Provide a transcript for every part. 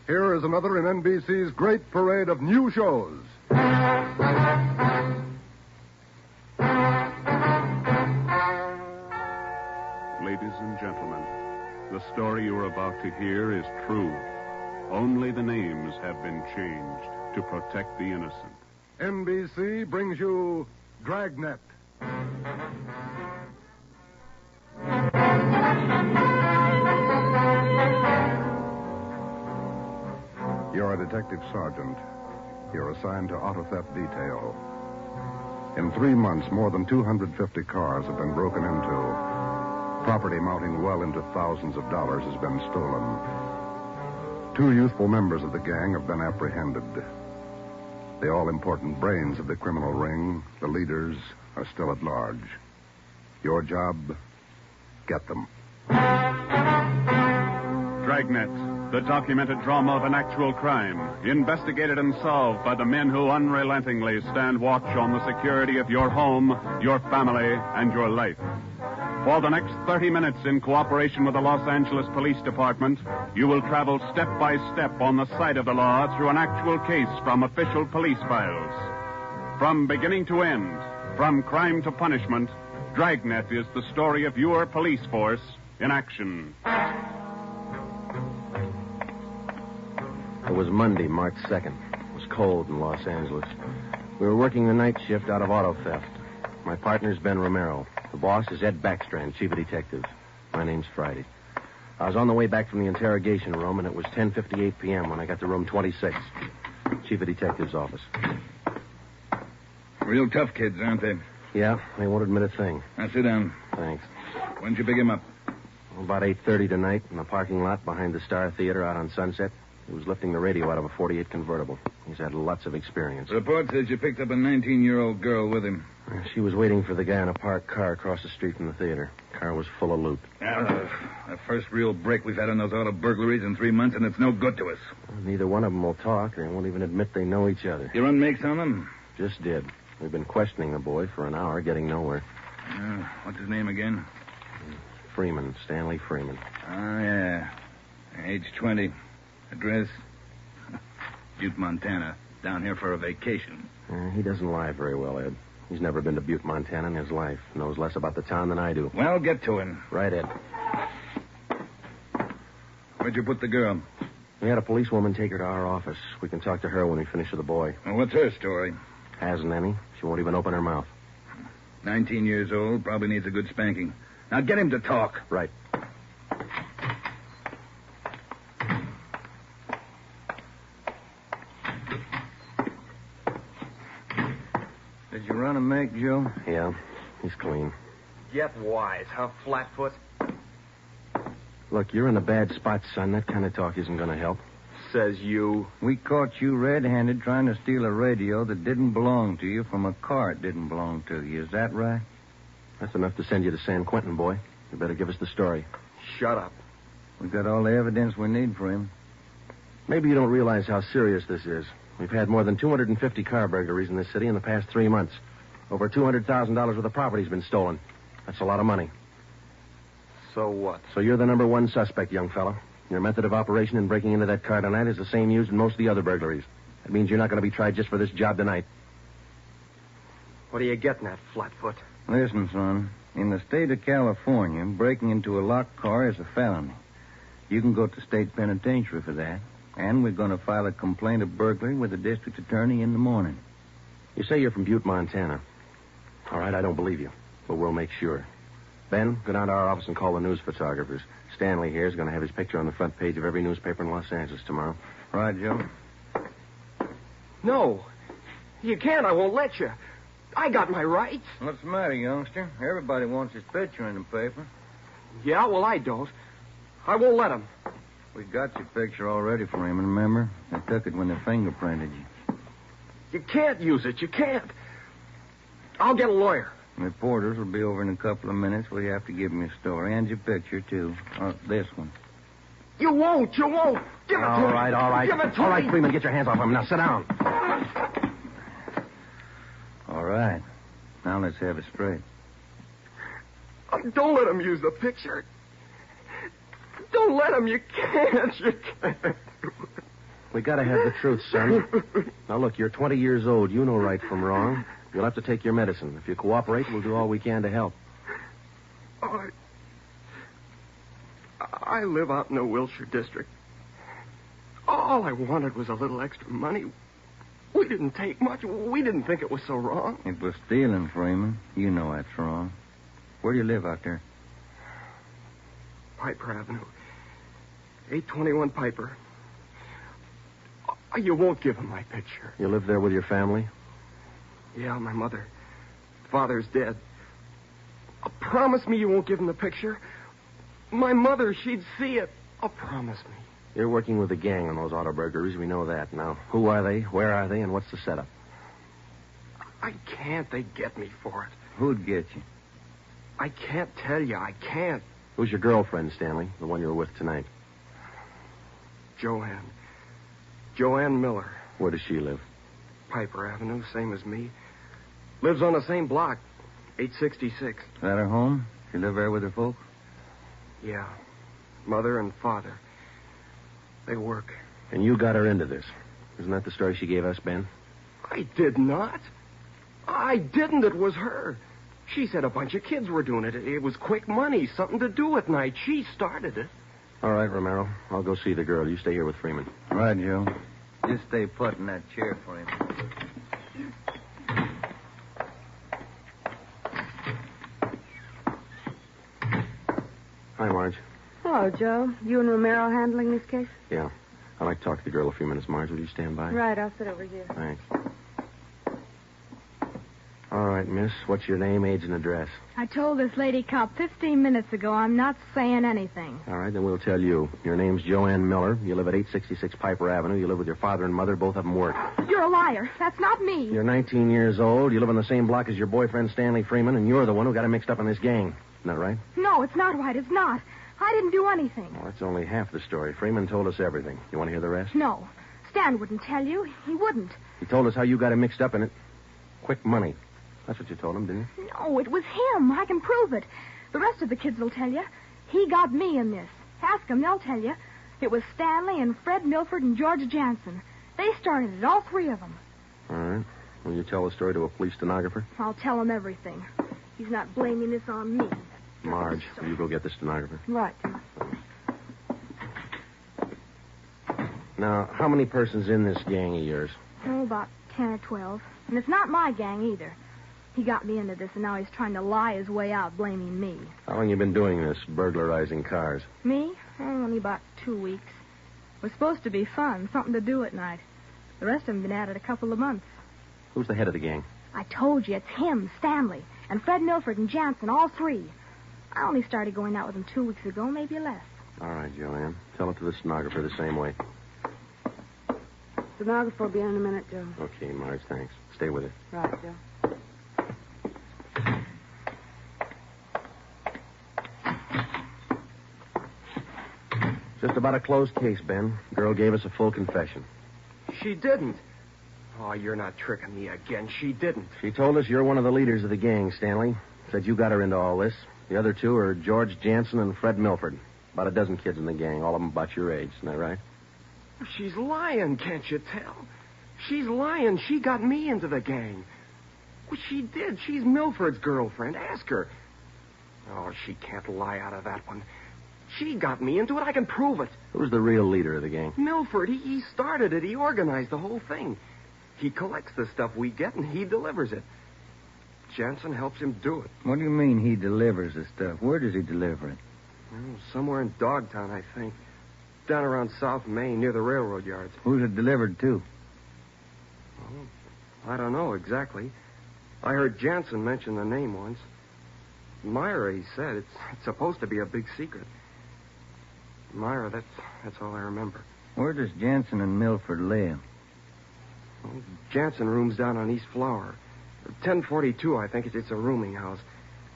Here is another in NBC's great parade of new shows. Ladies and gentlemen, the story you're about to hear is true. Only the names have been changed to protect the innocent. NBC brings you Dragnet. You're a detective sergeant. You're assigned to auto theft detail. In 3 months, more than 250 cars have been broken into. Property amounting well into thousands of dollars has been stolen. 2 youthful members of the gang have been apprehended. The all-important brains of the criminal ring, the leaders, are still at large. Your job, get them. Dragnet, the documented drama of an actual crime, investigated and solved by the men who unrelentingly stand watch on the security of your home, your family, and your life. For the next 30 minutes, in cooperation with the Los Angeles Police Department, you will travel step by step on the side of the law through an actual case from official police files. From beginning to end, from crime to punishment, Dragnet is the story of your police force in action. It was Monday, March 2nd. It was cold in Los Angeles. We were working the night shift out of auto theft. My partner's Ben Romero. The boss is Ed Backstrand, chief of detectives. My name's Friday. I was on the way back from the interrogation room, and it was 10:58 p.m. when I got to room 26, chief of detectives' office. Real tough kids, aren't they? Yeah, they won't admit a thing. Now, sit down. Thanks. When'd you pick him up? About 8:30 tonight in the parking lot behind the Star Theater out on Sunset. He was lifting the radio out of a 48 convertible. He's had lots of experience. The report says you picked up a 19-year-old girl with him. She was waiting for the guy in a parked car across the street from the theater. Car was full of loot. The first real break we've had on those auto burglaries in 3 months, and it's no good to us. Neither one of them will talk. They won't even admit they know each other. You run makes on them? Just did. We've been questioning the boy for an hour, getting nowhere. What's his name again? Freeman, Stanley Freeman. Oh, yeah. Age 20. Address? Butte, Montana. Down here for a vacation. He doesn't lie very well, Ed. He's never been to Butte, Montana in his life. Knows less about the town than I do. Well, get to him. Right, Ed. Where'd you put the girl? We had a policewoman take her to our office. We can talk to her when we finish with the boy. Well, what's her story? Hasn't any. She won't even open her mouth. 19 years old, probably needs a good spanking. Now get him to talk. Right. Did you run a make, Joe? Yeah, he's clean. Get wise, huh, Flatfoot? Look, you're in a bad spot, son. That kind of talk isn't going to help. Says you. We caught you red-handed trying to steal a radio that didn't belong to you from a car it didn't belong to you. Is that right? That's enough to send you to San Quentin, boy. You better give us the story. Shut up. We've got all the evidence we need for him. Maybe you don't realize how serious this is. We've had more than 250 car burglaries in this city in the past 3 months. Over $200,000 worth of property's been stolen. That's a lot of money. So what? So you're the number one suspect, young fella. Your method of operation in breaking into that car tonight is the same used in most of the other burglaries. That means you're not going to be tried just for this job tonight. What are you getting at, Flatfoot? Listen, son. In the state of California, breaking into a locked car is a felony. You can go to state penitentiary for that. And we're going to file a complaint of burglary with the district attorney in the morning. You say you're from Butte, Montana. All right, I don't believe you, but we'll make sure. Ben, go down to our office and call the news photographers. Stanley here is going to have his picture on the front page of every newspaper in Los Angeles tomorrow. Right, Joe? No. You can't. I won't let you. I got my rights. What's the matter, youngster? Everybody wants his picture in the paper. Yeah, well, I don't. I won't let him. We got your picture already for him, remember? They took it when they fingerprinted you. You can't use it. You can't. I'll get a lawyer. Reporters will be over in a couple of minutes. We have to give them your story and your picture, too. This one. You won't. You won't. Give it to me. All right. Give it to All me. right, Freeman, get your hands off him. Now, sit down. All right. Now let's have it straight. Don't let him use the picture. Don't let him. You can't. You can't. We gotta have the truth, son. Now, look, you're 20 years old. You know right from wrong. You'll have to take your medicine. If you cooperate, we'll do all we can to help. I live out in the Wilshire district. All I wanted was a little extra money. We didn't take much. We didn't think it was so wrong. It was stealing, Freeman. You know that's wrong. Where do you live out there? Piper Avenue. 821 Piper. You won't give him my picture. You live there with your family? Yeah, my mother. Father's dead. Promise me you won't give him the picture. My mother, she'd see it. Promise me. You're working with a gang on those auto burglaries. We know that. Now, who are they? Where are they? And what's the setup? I can't. They'd get me for it. Who'd get you? I can't tell you. I can't. Who's your girlfriend, Stanley? The one you were with tonight? Joanne. Joanne Miller. Where does she live? Piper Avenue, same as me. Lives on the same block, 866. Is that her home? She live there with her folks? Yeah. Mother and father. They work. And you got her into this. Isn't that the story she gave us, Ben? I did not. I didn't. It was her. She said a bunch of kids were doing it. It was quick money, something to do at night. She started it. All right, Romero. I'll go see the girl. You stay here with Freeman. Right, Joe. Just stay put in that chair for him. Hi, Marge. Hello, Joe. You and Romero handling this case? Yeah. I'd like to talk to the girl a few minutes, Marge. Will you stand by? Right, I'll sit over here. Thanks. All right, miss. What's your name, age, and address? I told this lady cop 15 minutes ago I'm not saying anything. All right, then we'll tell you. Your name's Joanne Miller. You live at 866 Piper Avenue. You live with your father and mother. Both of them work. You're a liar. That's not me. You're 19 years old. You live on the same block as your boyfriend, Stanley Freeman, and you're the one who got him mixed up in this gang. Isn't that right? No, it's not right. It's not. I didn't do anything. Well, that's only half the story. Freeman told us everything. You want to hear the rest? No. Stan wouldn't tell you. He wouldn't. He told us how you got him mixed up in it. Quick money. That's what you told him, didn't you? No, it was him. I can prove it. The rest of the kids will tell you. He got me in this. Ask them, they'll tell you. It was Stanley and Fred Milford and George Jansen. They started it, all three of them. All right. Will you tell the story to a police stenographer? I'll tell him everything. He's not blaming this on me. Marge, will you go get the stenographer? Right. Now, how many persons in this gang of yours? Oh, about 10 or 12. And it's not my gang either. He got me into this, and now he's trying to lie his way out, blaming me. How long you been doing this, burglarizing cars? Me? Oh, only about 2 weeks. It was supposed to be fun, something to do at night. The rest of them been at it a couple of months. Who's the head of the gang? I told you, it's him, Stanley, and Fred Milford and Jansen, all three. I only started going out with them 2 weeks ago, maybe less. All right, Joanne. Tell it to the stenographer the same way. Stenographer will be in a minute, Joe. Okay, Marge, thanks. Stay with it. Right, Joe. Just about a closed case, Ben. Girl gave us a full confession. She didn't. Oh, you're not tricking me again. She didn't. She told us you're one of the leaders of the gang, Stanley. Said you got her into all this. The other two are George Jansen and Fred Milford. About a dozen kids in the gang, all of them about your age. Isn't that right? She's lying, can't you tell? She's lying. She got me into the gang. Well, she did. She's Milford's girlfriend. Ask her. Oh, she can't lie out of that one. She got me into it. I can prove it. Who's the real leader of the gang? Milford. He started it. He organized the whole thing. He collects the stuff we get, and he delivers it. Jansen helps him do it. What do you mean he delivers the stuff? Where does he deliver it? Well, somewhere in Dogtown, I think. Down around South Main, near the railroad yards. Who's it delivered to? Well, I don't know exactly. I heard Jansen mention the name once. Myra, he said. It's supposed to be a big secret. Myra, that's all I remember. Where does Jansen and Milford live? Well, Jansen rooms down on East Flower. 1042, I think. It's a rooming house.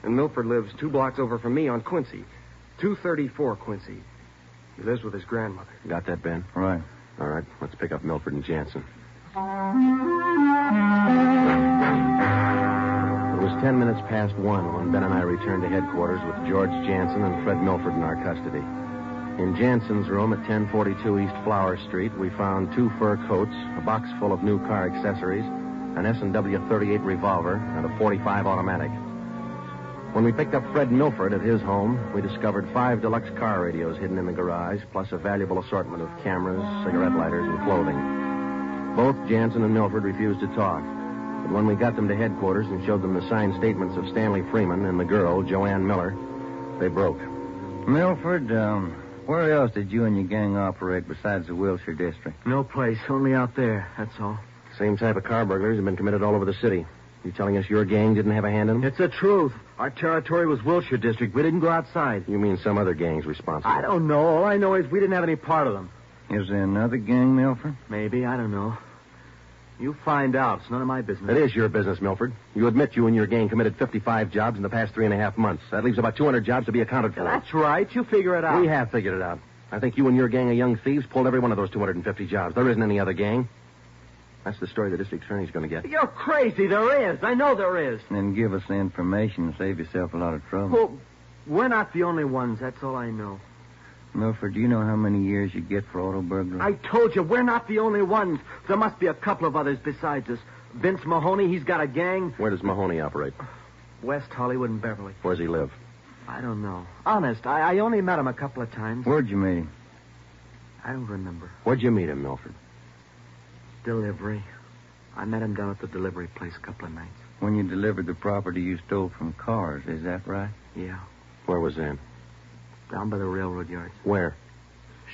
And Milford lives 2 blocks over from me on Quincy. 234 Quincy. He lives with his grandmother. Got that, Ben? Right. All right, let's pick up Milford and Jansen. It was 10 minutes past 1 when Ben and I returned to headquarters with George Jansen and Fred Milford in our custody. In Jansen's room at 1042 East Flower Street, we found 2 fur coats, a box full of new car accessories, an S&W 38 revolver, and a .45 automatic. When we picked up Fred Milford at his home, we discovered 5 deluxe car radios hidden in the garage, plus a valuable assortment of cameras, cigarette lighters, and clothing. Both Jansen and Milford refused to talk, but when we got them to headquarters and showed them the signed statements of Stanley Freeman and the girl, Joanne Miller, they broke. Milford, where else did you and your gang operate besides the Wilshire district? No place, only out there, that's all. Same type of car burglaries have been committed all over the city. You telling us your gang didn't have a hand in them? It's the truth. Our territory was Wilshire district. We didn't go outside. You mean some other gang's responsible? I don't know. All I know is we didn't have any part of them. Is there another gang, Milford? Maybe, I don't know. You find out. It's none of my business. It is your business, Milford. You admit you and your gang committed 55 jobs in the past 3.5 months. That leaves about 200 jobs to be accounted for. That's right. You figure it out. We have figured it out. I think you and your gang of young thieves pulled every one of those 250 jobs. There isn't any other gang. That's the story the district attorney's going to get. You're crazy. There is. I know there is. Then give us the information and save yourself a lot of trouble. Well, we're not the only ones. That's all I know. Milford, do you know how many years you get for auto burglary? I told you, we're not the only ones. There must be a couple of others besides us. Vince Mahoney, he's got a gang. Where does Mahoney operate? West Hollywood and Beverly. Where's he live? I don't know. Honest, I only met him a couple of times. Where'd you meet him? I don't remember. Where'd you meet him, Milford? Delivery. I met him down at the delivery place a couple of nights. When you delivered the property you stole from Cars, is that right? Yeah. Where was that? Down by the railroad yards. Where?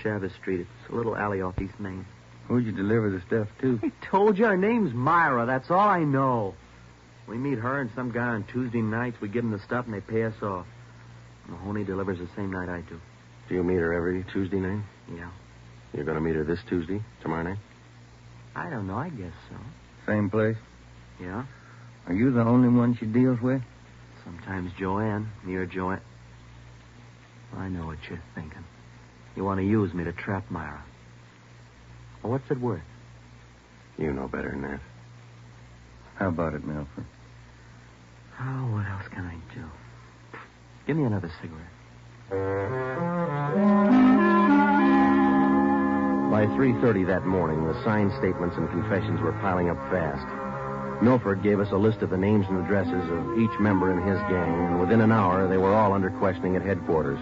Chavez Street. It's a little alley off East Main. Who'd you deliver the stuff to? I told you, her name's Myra. That's all I know. We meet her and some guy on Tuesday nights. We give them the stuff and they pay us off. Mahoney delivers the same night I do. Do you meet her every Tuesday night? Yeah. You're going to meet her this Tuesday, tomorrow night? I don't know. I guess so. Same place? Yeah. Are you the only one she deals with? Sometimes Joanne. Near Joanne. I know what you're thinking. You want to use me to trap Myra. Well, what's it worth? You know better than that. How about it, Milford? Oh, what else can I do? Give me another cigarette. By 3:30 that morning, the signed statements and confessions were piling up fast. Milford gave us a list of the names and addresses of each member in his gang, and within an hour, they were all under questioning at headquarters.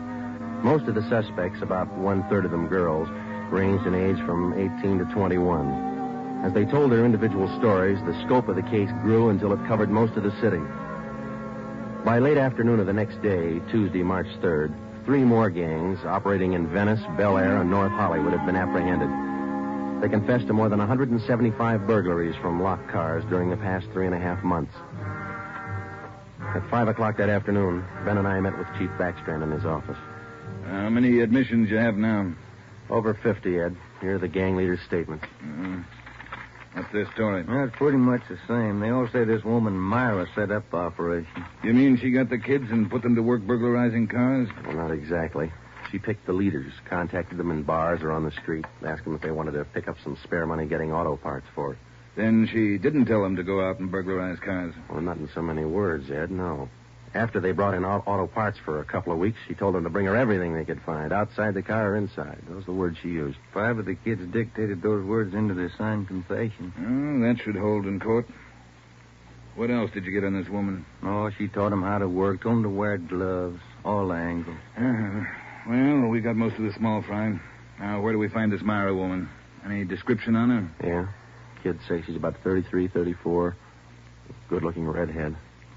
Most of the suspects, about 1/3 of them girls, ranged in age from 18 to 21. As they told their individual stories, the scope of the case grew until it covered most of the city. By late afternoon of the next day, Tuesday, March 3rd, 3 more gangs operating in Venice, Bel Air, and North Hollywood had been apprehended. They confessed to more than 175 burglaries from locked cars during the past 3.5 months. At 5 o'clock that afternoon, Ben and I met with Chief Backstrand in his office. How many admissions you have now? Over 50, Ed. Here are the gang leader's statements. What's their story? Well, it's pretty much the same. They all say this woman Myra set up the operation. You mean she got the kids and put them to work burglarizing cars? Well, not exactly. She picked the leaders, contacted them in bars or on the street, asked them if they wanted to pick up some spare money getting auto parts for it. Then she didn't tell them to go out and burglarize cars. Well, not in so many words, Ed, no. After they brought in auto parts for a couple of weeks, she told them to bring her everything they could find, outside the car or inside. Those are the words she used. 5 of the kids dictated those words into their signed confession. Oh, that should hold in court. What else did you get on this woman? Oh, she taught them how to work, told them to wear gloves, all angles. Well, we got most of the small fry. Now, where do we find this Myra woman? Any description on her? Yeah. Kids say she's about 33, 34. Good-looking redhead.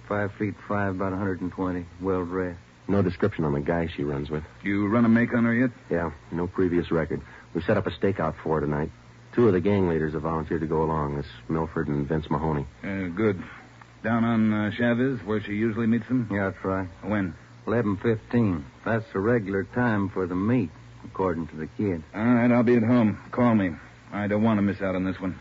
5'5", about 120, well-dressed. No description on the guy she runs with. You run a make on her yet? Yeah, no previous record. We set up a stakeout for her tonight. 2 of the gang leaders have volunteered to go along. This Milford and Vince Mahoney. Good. Down on Chavez, where she usually meets them? Yeah, that's right. When? 11:15. That's the regular time for the meet, according to the kid. All right, I'll be at home. Call me. I don't want to miss out on this one.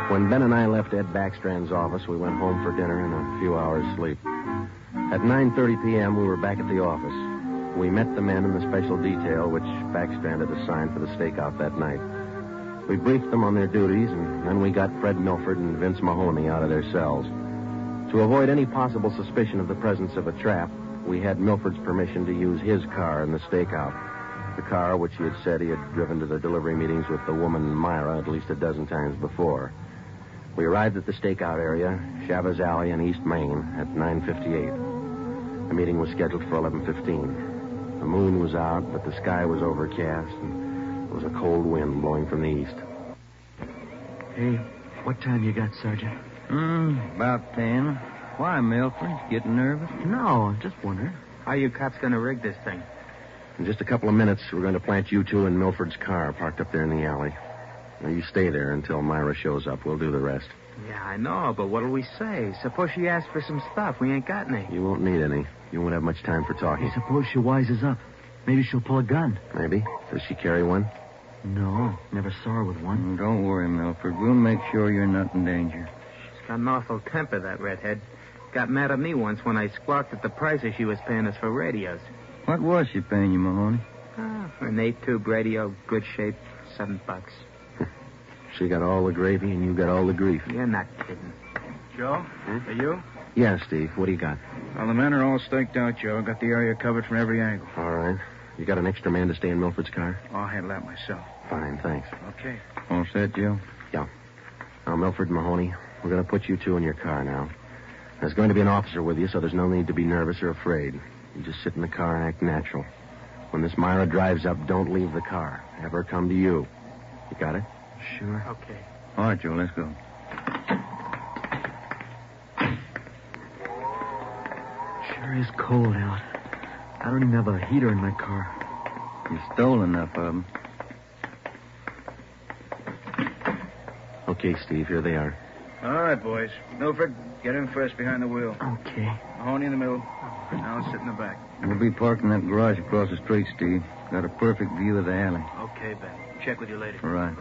When Ben and I left Ed Backstrand's office, we went home for dinner and a few hours' sleep. At 9:30 p.m., we were back at the office. We met the men in the special detail which Backstrand had assigned for the stakeout that night. We briefed them on their duties, and then we got Fred Milford and Vince Mahoney out of their cells. To avoid any possible suspicion of the presence of a trap, We had Milford's permission to use his car in the stakeout. The car, which he had said he had driven to the delivery meetings with the woman Myra at least a dozen times before. We arrived at the stakeout area, Chavez Alley in East Main, at 9:58. The meeting was scheduled for 11:15. The moon was out, but the sky was overcast, and there was a cold wind blowing from the east. Hey, what time you got, Sergeant? About 10. Why, Milford? Getting nervous? No, I'm just wondering. How you cops gonna rig this thing? In just a couple of minutes, we're going to plant you two in Milford's car, parked up there in the alley. Now, you stay there until Myra shows up. We'll do the rest. Yeah, I know, but what'll we say? Suppose she asks for some stuff. We ain't got any. You won't need any. You won't have much time for talking. Hey, suppose she wises up. Maybe she'll pull a gun. Maybe. Does she carry one? No, never saw her with one. Don't worry, Milford. We'll make sure you're not in danger. She's got an awful temper, that redhead. Got mad at me once when I squawked at the prices she was paying us for radios. What was she paying you, Mahoney? For an 8-tube radio, good shape, $7. She got all the gravy and you got all the grief. You're not kidding. Joe, are you? Yeah, Steve. What do you got? Well, the men are all staked out, Joe. Got the area covered from every angle. All right. You got an extra man to stay in Milford's car? I'll handle that myself. Fine, thanks. Okay. All set, Joe? Yeah. Now, Milford and Mahoney, we're going to put you two in your car now. There's going to be an officer with you, so there's no need to be nervous or afraid. You just sit in the car and act natural. When this Myra drives up, don't leave the car. Have her come to you. You got it? Sure. Okay. All right, Joe, let's go. Sure is cold out. I don't even have a heater in my car. You stole enough of them. Okay, Steve, here they are. All right, boys. Milford, get in first behind the wheel. Okay. Mahoney in the middle. Now I'll sit in the back. We'll be parked in that garage across the street, Steve. Got a perfect view of the alley. Okay, Ben. Check with you later. All right.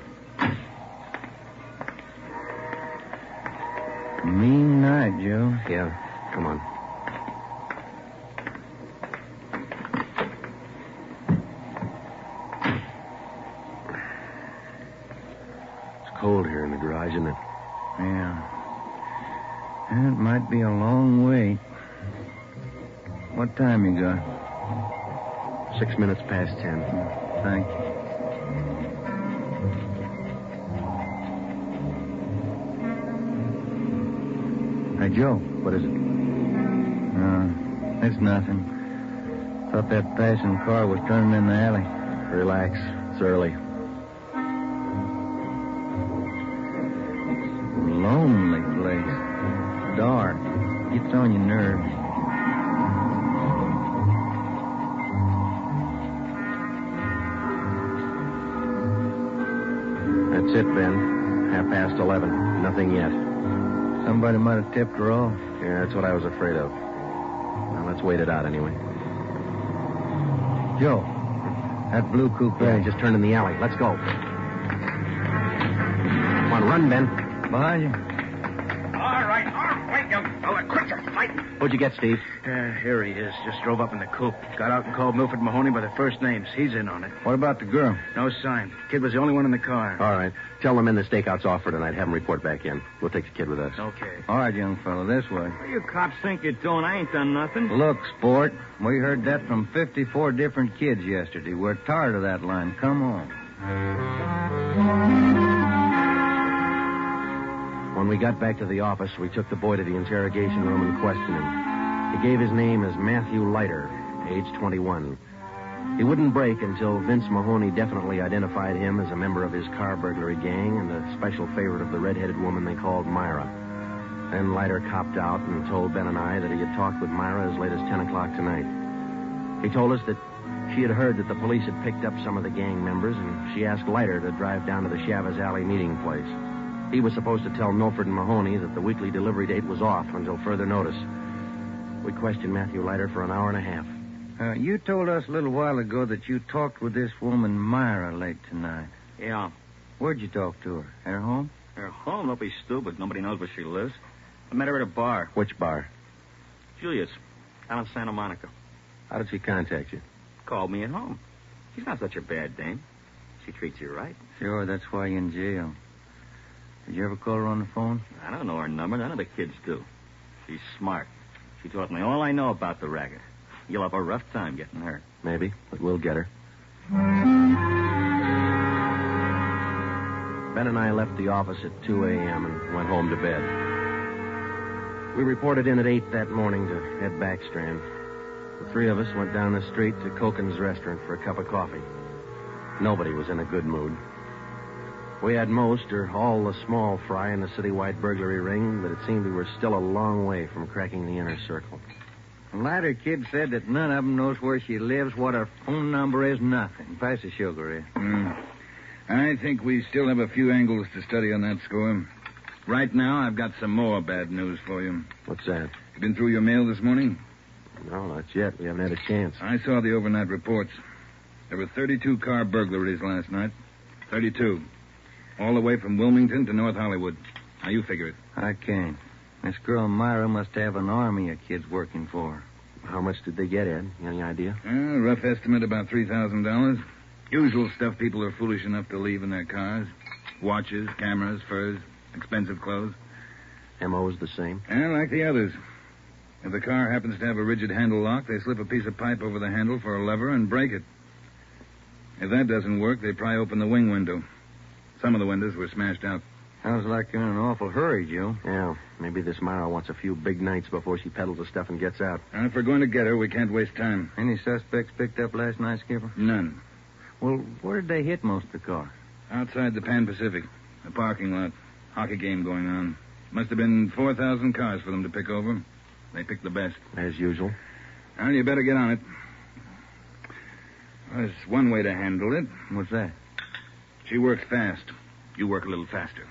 Mean night, Joe. Yeah, come on. It's cold here in the garage, isn't it? Yeah. It might be a long wait. What time you got? 6 minutes past 10. Thank you. Hey, Joe. What is it? It's nothing. Thought that passing car was turning in the alley. Relax. It's early. Lonely place. Dark. Gets on your nerves. That's it, Ben. 11:30. Nothing yet. Somebody might have tipped her off. Yeah, that's what I was afraid of. Now, let's wait it out anyway. Joe, that blue coupe. Yeah, just turned in the alley. Let's go. Come on, run, Ben. Behind you. All right, wait, young fella. Quit your fighting. What'd you get, Steve? Here he is. Just drove up in the coupe. Got out and called Milford Mahoney by their first names. He's in on it. What about the girl? No sign. Kid was the only one in the car. All right. Tell them in the stakeout's off for tonight. Have them report back in. We'll take the kid with us. Okay. All right, young fellow, this way. What do you cops think you're doing? I ain't done nothing. Look, sport, we heard that from 54 different kids yesterday. We're tired of that line. Come on. When we got back to the office, we took the boy to the interrogation room and questioned him. He gave his name as Matthew Leiter, age 21. He wouldn't break until Vince Mahoney definitely identified him as a member of his car burglary gang and a special favorite of the red-headed woman they called Myra. Then Leiter copped out and told Ben and I that he had talked with Myra as late as 10 o'clock tonight. He told us that she had heard that the police had picked up some of the gang members, and she asked Leiter to drive down to the Chavez Alley meeting place. He was supposed to tell Milford and Mahoney that the weekly delivery date was off until further notice. We questioned Matthew Leiter for an hour and a half. You told us a little while ago that you talked with this woman, Myra, late tonight. Yeah. Where'd you talk to her? At her home? Her home? Don't be stupid. Nobody knows where she lives. I met her at a bar. Which bar? Julius. Down in Santa Monica. How did she contact you? Called me at home. She's not such a bad dame. She treats you right. Sure, that's why you're in jail. Did you ever call her on the phone? I don't know her number. None of the kids do. She's smart. She taught me all I know about the racket. You'll have a rough time getting her. Maybe, but we'll get her. Ben and I left the office at 2 a.m. and went home to bed. We reported in at 8 that morning to Ed Backstrand. The three of us went down the street to Koken's restaurant for a cup of coffee. Nobody was in a good mood. We had most or all the small fry in the citywide burglary ring, but it seemed we were still a long way from cracking the inner circle. The latter kid said that none of them knows where she lives, what her phone number is, nothing. Pass the sugar in. I think we still have a few angles to study on that score. Right now, I've got some more bad news for you. What's that? You been through your mail this morning? No, not yet. We haven't had a chance. I saw the overnight reports. There were 32 car burglaries last night. 32. All the way from Wilmington to North Hollywood. Now, you figure it. I can't. This girl Myra must have an army of kids working for her. How much did they get, Ed? Any idea? Rough estimate, about $3,000. Usual stuff people are foolish enough to leave in their cars. Watches, cameras, furs, expensive clothes. M.O.'s the same? Like the others. If the car happens to have a rigid handle lock, they slip a piece of pipe over the handle for a lever and break it. If that doesn't work, they pry open the wing window. Some of the windows were smashed out. Sounds like you're in an awful hurry, Joe. Yeah, maybe this Myra wants a few big nights before she peddles the stuff and gets out. If we're going to get her, we can't waste time. Any suspects picked up last night, Skipper? None. Well, where did they hit most of the cars? Outside the Pan Pacific. A parking lot. Hockey game going on. Must have been 4,000 cars for them to pick over. They picked the best. As usual. Well, you better get on it. There's one way to handle it. What's that? She works fast. You work a little faster.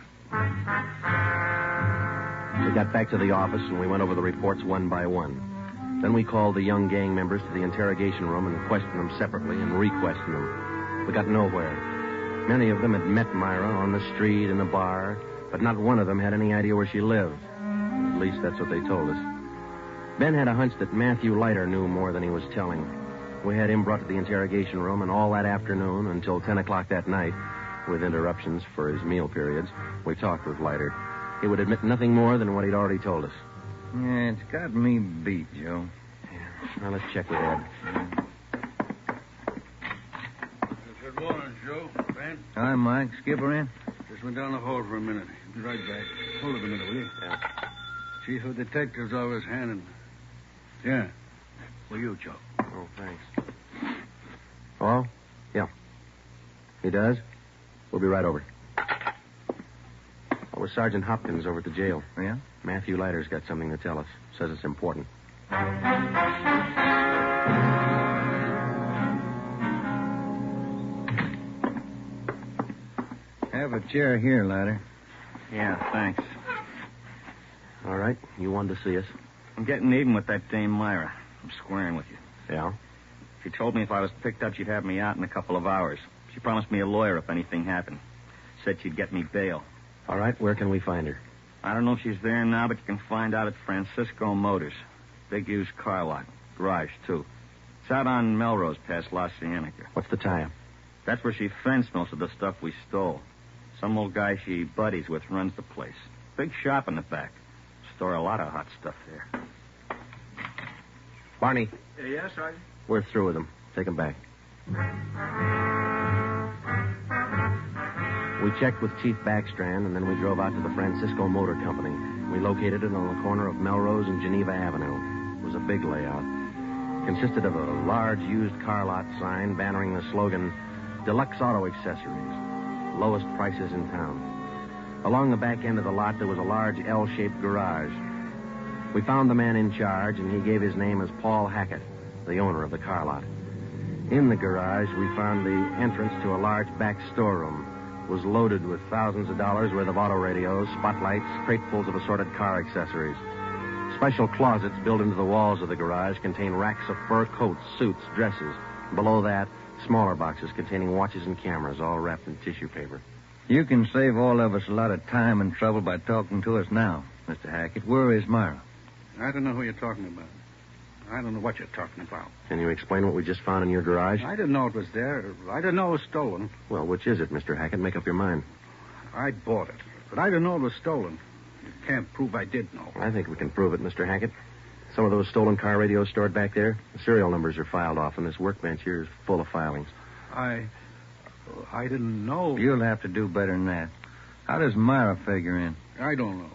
We got back to the office and we went over the reports one by one. Then we called the young gang members to the interrogation room and questioned them separately and re-questioned them. We got nowhere. Many of them had met Myra on the street, in a bar, but not one of them had any idea where she lived. At least that's what they told us. Ben had a hunch that Matthew Leiter knew more than he was telling. We had him brought to the interrogation room, and all that afternoon until 10 o'clock that night, with interruptions for his meal periods, we talked with Leiter. He would admit nothing more than what he'd already told us. Yeah, it's got me beat, Joe. Yeah. Now, let's check with Ed. Good morning, Joe. Ben? Hi, Mike. Skipper in? Just went down the hall for a minute. Be right back. Hold it a minute, will you? Yeah. Chief of Detectives Office, Hannon. Yeah. For you, Joe. Oh, thanks. Hello? Yeah. He does? We'll be right over. Oh, we're Sergeant Hopkins over at the jail. Yeah? Matthew Leiter's got something to tell us. Says it's important. Have a chair here, Leiter. Yeah, thanks. All right. You wanted to see us. I'm getting even with that dame Myra. I'm squaring with you. Yeah? She told me if I was picked up, she'd have me out in a couple of hours. She promised me a lawyer if anything happened. Said she'd get me bail. All right. Where can we find her? I don't know if she's there now, but you can find out at Francisco Motors. Big used car lot. Garage, too. It's out on Melrose past La Cienega. What's the tie-up? That's where she fenced most of the stuff we stole. Some old guy she buddies with runs the place. Big shop in the back. Store a lot of hot stuff there. Barney, Yes, Sergeant? we're through with him. Take him back. We checked with Chief Backstrand, and then we drove out to the Francisco Motor Company. We located it on the corner of Melrose and Geneva Avenue. It was a big layout. It consisted of a large used car lot sign bannering the slogan, Deluxe Auto Accessories, lowest prices in town. Along the back end of the lot, there was a large L-shaped garage. We found the man in charge, and he gave his name as Paul Hackett, the owner of the car lot. In the garage, we found the entrance to a large back storeroom. It was loaded with thousands of dollars worth of auto radios, spotlights, cratefuls of assorted car accessories. Special closets built into the walls of the garage contain racks of fur coats, suits, dresses. Below that, smaller boxes containing watches and cameras, all wrapped in tissue paper. You can save all of us a lot of time and trouble by talking to us now, Mr. Hackett. Where is Myra? I don't know who you're talking about. I don't know what you're talking about. Can you explain what we just found in your garage? I didn't know it was there. I didn't know it was stolen. Well, which is it, Mr. Hackett? Make up your mind. I bought it. But I didn't know it was stolen. You can't prove I did know. I think we can prove it, Mr. Hackett. Some of those stolen car radios stored back there, the serial numbers are filed off, and this workbench here is full of filings. I didn't know. You'll have to do better than that. How does Myra figure in? I don't know.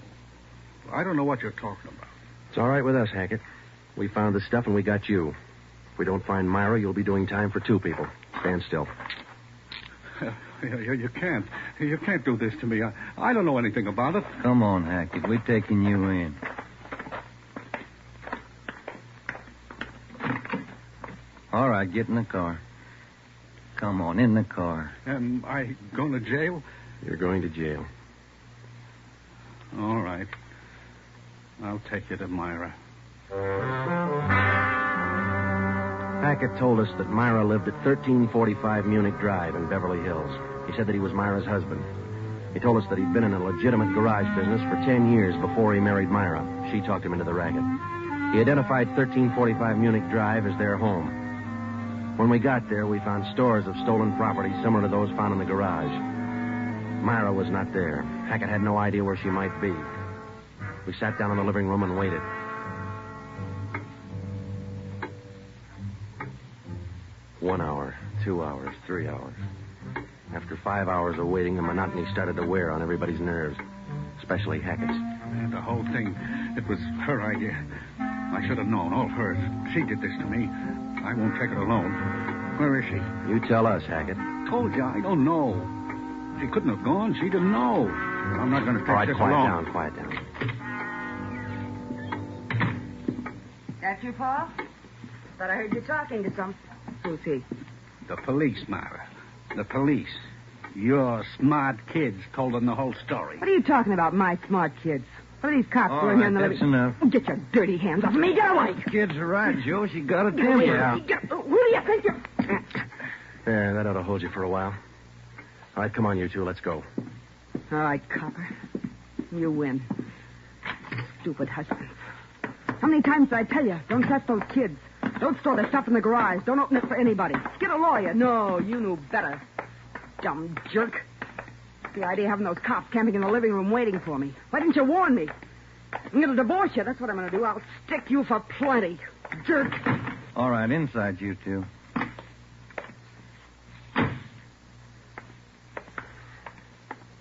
I don't know what you're talking about. It's all right with us, Hackett. We found the stuff and we got you. If we don't find Myra, you'll be doing time for 2 people. Stand still. You can't. You can't do this to me. I don't know anything about it. Come on, Hackett. We're taking you in. All right, get in the car. Come on, in the car. Am I going to jail? You're going to jail. All right. I'll take you to Myra. Hackett told us that Myra lived at 1345 Munich Drive in Beverly Hills. He said that he was Myra's husband. He told us that he'd been in a legitimate garage business for 10 years before he married Myra. She talked him into the racket. He identified 1345 Munich Drive as their home. When we got there, we found stores of stolen property similar to those found in the garage. Myra was not there. Hackett had no idea where she might be. We sat down in the living room and waited. One hour, 2 hours, 3 hours. After 5 hours of waiting, the monotony started to wear on everybody's nerves, especially Hackett's. And the whole thing, it was her idea. I should have known, all hers. She did this to me. I won't take it alone. Where is she? You tell us, Hackett. Told you, I don't know. She couldn't have gone. She didn't know. I'm not going to take All right, this quiet alone. down, quiet down. That you, Paul? Thought I heard you talking to some. Who's he? The police, Myra. The police. Your smart kids told them the whole story. What are you talking about, my smart kids? What are these cops All doing here in the right, living... that's enough. Oh, get your dirty hands off me. Get away. Kids are right, Joe. She got a Who temper. do you think you're... There, that ought to hold you for a while. All right, come on, you two. Let's go. All right, copper. You win. Stupid husbands. How many times did I tell you? Don't trust those kids. Don't store their stuff in the garage. Don't open it for anybody. Get a lawyer. No, you knew better. Dumb jerk. The idea of having those cops camping in the living room waiting for me. Why didn't you warn me? I'm going to divorce you. That's what I'm going to do. I'll stick you for plenty. Jerk. All right, inside you two.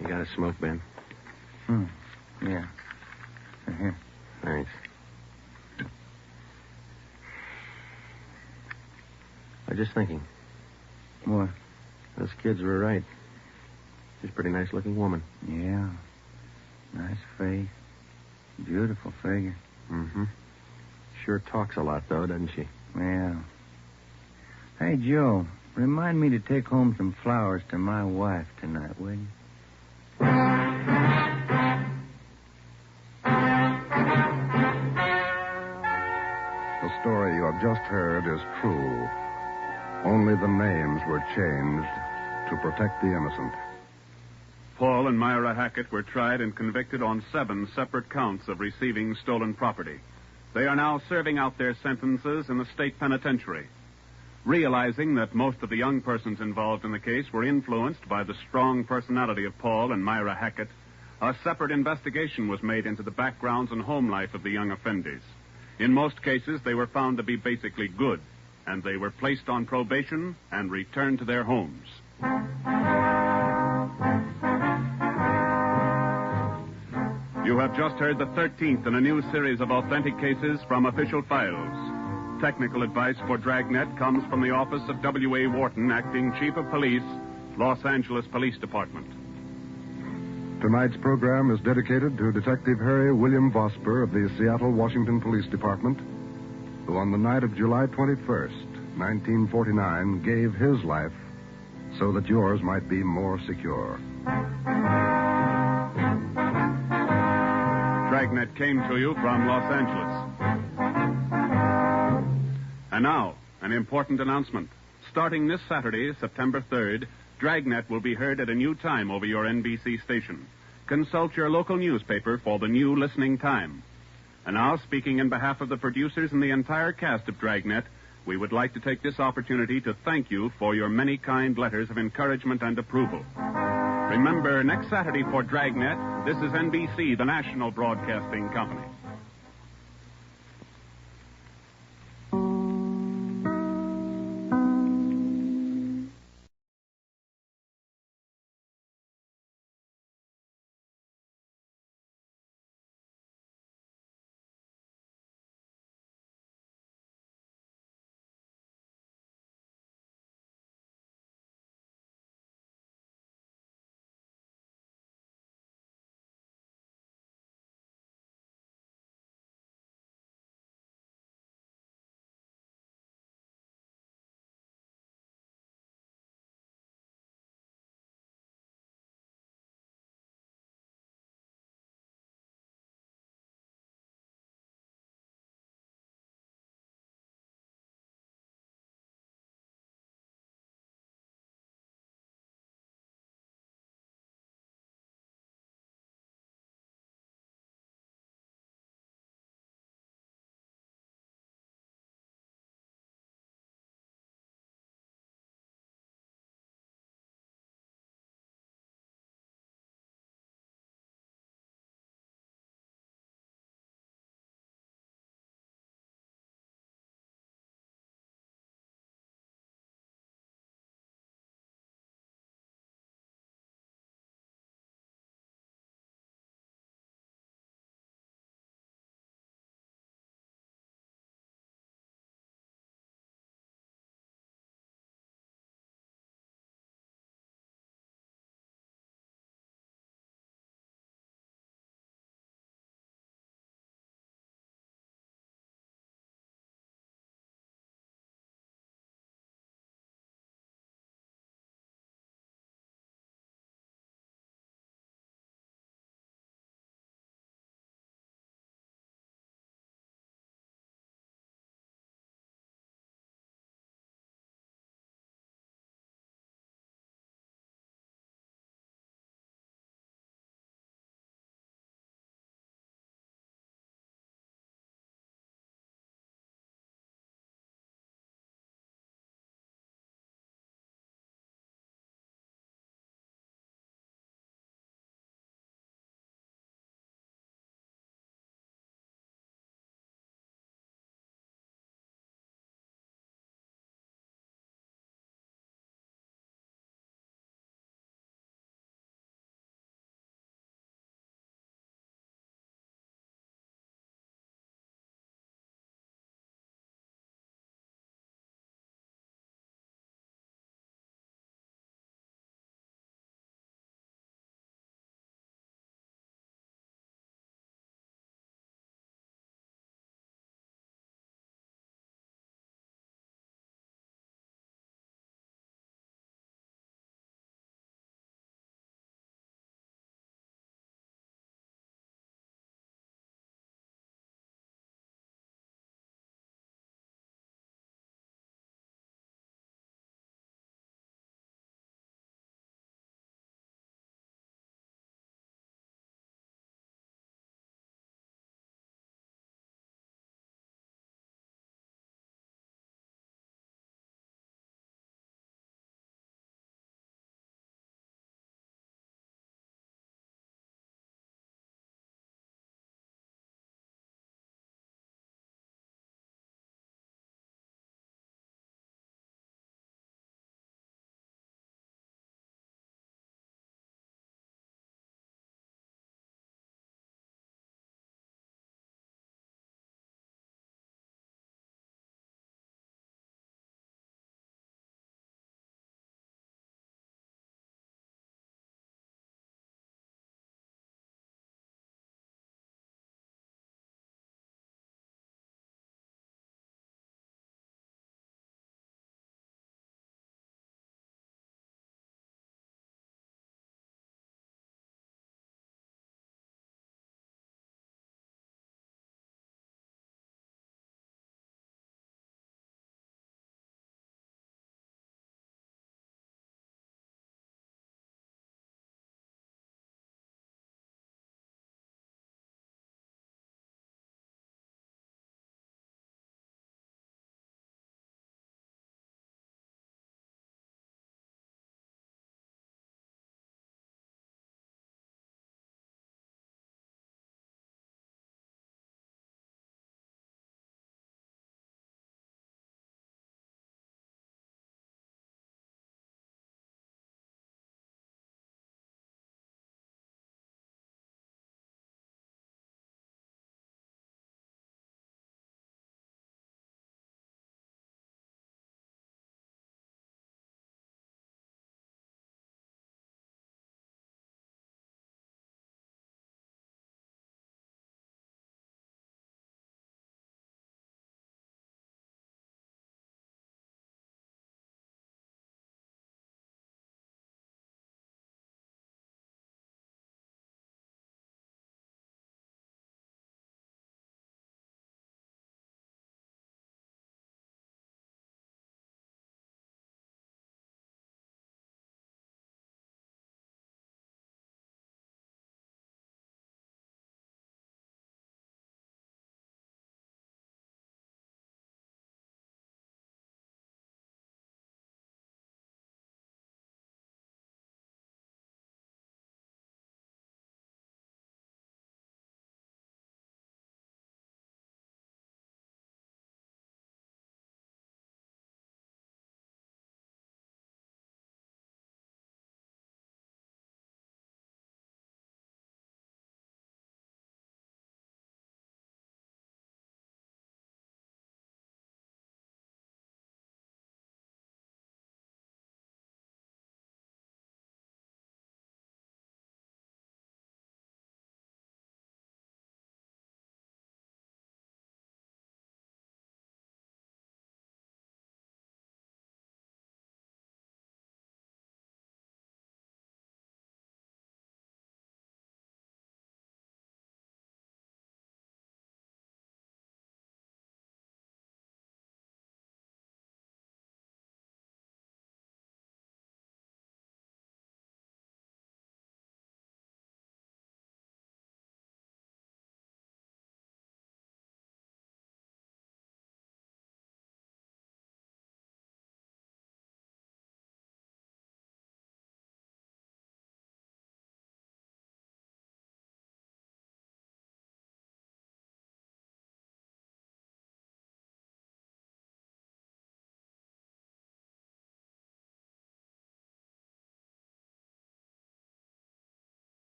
You got a smoke, Ben? Yeah. Here. Thanks. I was just thinking. What? Those kids were right. She's a pretty nice-looking woman. Yeah. Nice face. Beautiful figure. Mm-hmm. Sure talks a lot, though, doesn't she? Yeah. Hey, Joe, remind me to take home some flowers to my wife tonight, will you? The story you have just heard is true. Only the names were changed to protect the innocent. Paul and Myra Hackett were tried and convicted on 7 separate counts of receiving stolen property. They are now serving out their sentences in the state penitentiary. Realizing that most of the young persons involved in the case were influenced by the strong personality of Paul and Myra Hackett, a separate investigation was made into the backgrounds and home life of the young offenders. In most cases, they were found to be basically good, and they were placed on probation and returned to their homes. You have just heard the 13th in a new series of authentic cases from official files. Technical advice for Dragnet comes from the office of W.A. Wharton, Acting Chief of Police, Los Angeles Police Department. Tonight's program is dedicated to Detective Harry William Vosper of the Seattle, Washington Police Department, who on the night of July 21st, 1949, gave his life so that yours might be more secure. Dragnet came to you from Los Angeles. And now, an important announcement. Starting this Saturday, September 3rd, Dragnet will be heard at a new time over your NBC station. Consult your local newspaper for the new listening time. And now, speaking in behalf of the producers and the entire cast of Dragnet, we would like to take this opportunity to thank you for your many kind letters of encouragement and approval. Remember, next Saturday for Dragnet, this is NBC, the national broadcasting company.